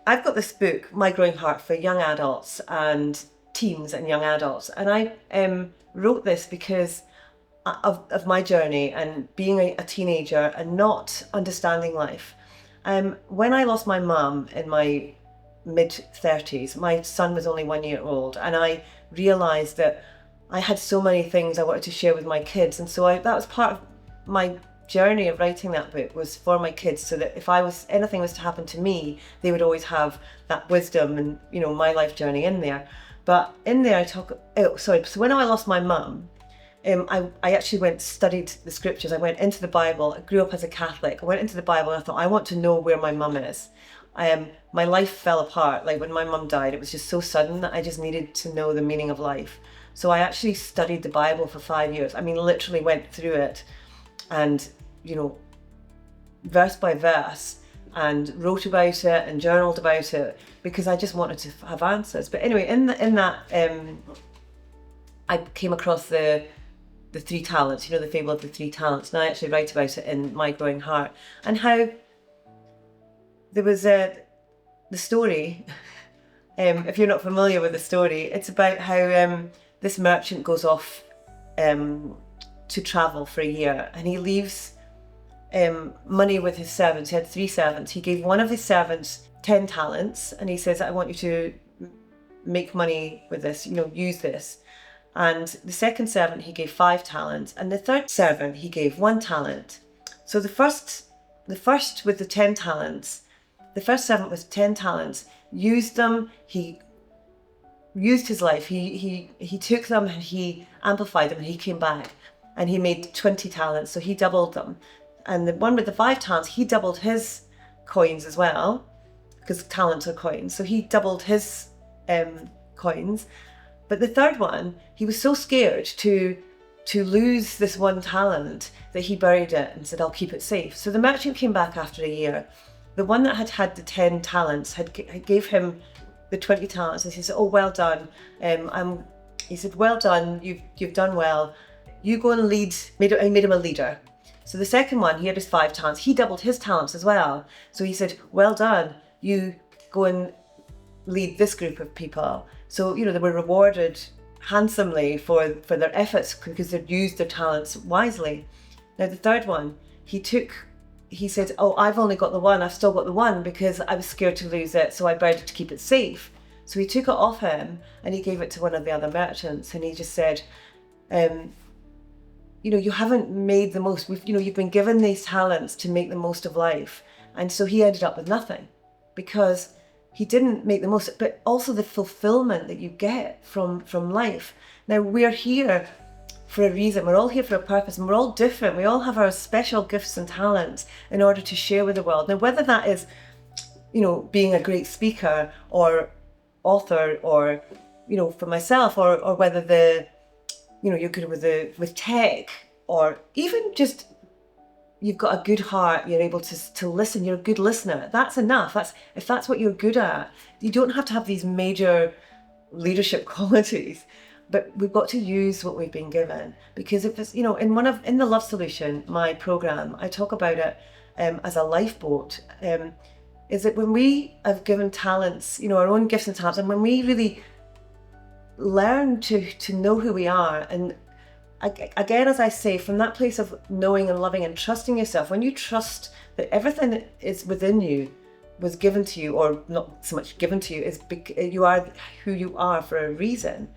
I've got this book, My Growing Heart, for young adults and teens and young adults. And I wrote this because of my journey and being a teenager and not understanding life. When I lost my mum in my mid-30s, my son was only 1 year old, and I realised that I had so many things I wanted to share with my kids. And so that was part of my journey of writing that book, was for my kids, so that if anything was to happen to me, they would always have that wisdom and, my life journey in there. But in there so when I lost my mum, I actually studied the scriptures. I went into the Bible. I grew up as a Catholic. I went into the Bible and I thought, I want to know where my mum is. My life fell apart. Like when my mum died, it was just so sudden that I just needed to know the meaning of life. So I actually studied the Bible for 5 years. I mean, literally went through it and, verse by verse, and wrote about it and journaled about it because I just wanted to have answers. But anyway, in that, I came across the three talents, the fable of the three talents. And I actually write about it in My Growing Heart, and how there was the story. If you're not familiar with the story, it's about how this merchant goes off to travel for a year, and he leaves money with his servants. He had 3 servants. He gave one of his servants 10 talents, and he says, I want you to make money with this, use this. And the second servant, he gave 5 talents, and the third servant, he gave 1 talent. So the first with the 10 talents, the first servant with 10 talents used them. He used his life. He took them and he amplified them, and he came back and he made 20 talents. So he doubled them. And the one with the 5 talents, he doubled his coins as well, because talents are coins. So he doubled his coins. But the third one, he was so scared to lose this 1 talent that he buried it and said, I'll keep it safe. So the merchant came back after a year. The one that had the 10 talents gave him the 20 talents, and he said, oh, well done. He said, well done, you've done well. You go and lead. He made him a leader. So the second one, he had his 5 talents. He doubled his talents as well. So he said, well done, you go and lead this group of people. So, they were rewarded handsomely for their efforts because they'd used their talents wisely. Now the third one, he said, oh, I've only got the 1. I've still got the 1 because I was scared to lose it. So I buried it to keep it safe. So he took it off him and he gave it to one of the other merchants. And he just said, you haven't made the most. You've been given these talents to make the most of life. And so he ended up with nothing because he didn't make the most, but also the fulfillment that you get from life. Now we're here for a reason. We're all here for a purpose, and we're all different. We all have our special gifts and talents in order to share with the world. Now, whether that is, being a great speaker or author, or, for myself, or whether you're good with tech, or even just you've got a good heart, you're able to listen, you're a good listener. That's enough. If that's what you're good at. You don't have to have these major leadership qualities, but we've got to use what we've been given. Because if it's, in the Love Solution, my program, I talk about it as a lifeboat. Is that when we have given talents, our own gifts and talents, and when we really learn to know who we are, and again, as I say, from that place of knowing and loving and trusting yourself, when you trust that everything that is within you was given to you, or not so much given to you, you are who you are for a reason,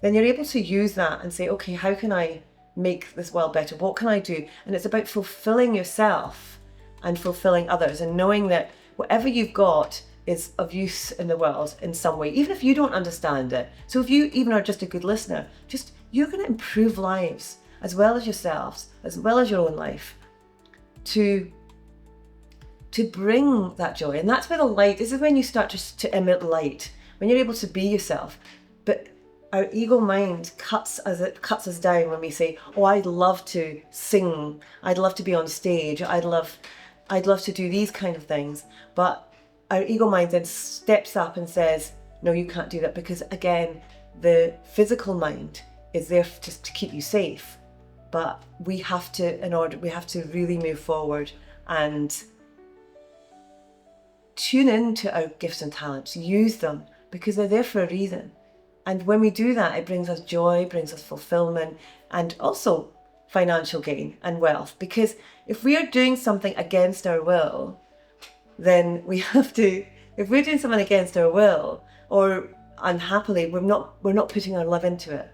then you're able to use that and say, okay, how can I make this world better? What can I do? And it's about fulfilling yourself and fulfilling others, and knowing that whatever you've got is of use in the world in some way, even if you don't understand it. So if you even are just a good listener, you're going to improve lives as well as yourselves, as well as your own life, to bring that joy. And that's where the light, this is when you start to emit light, when you're able to be yourself. But our ego mind cuts us down when we say, oh, I'd love to sing, I'd love to be on stage, I'd love to do these kind of things. But our ego mind then steps up and says, no, you can't do that, because again, the physical mind is there just to keep you safe. But we have to really move forward and tune into our gifts and talents, use them, because they're there for a reason. And when we do that, it brings us joy, brings us fulfillment, and also financial gain and wealth. Because if we are doing something against our will, then we have to, if we're doing something against our will or unhappily, we're not putting our love into it.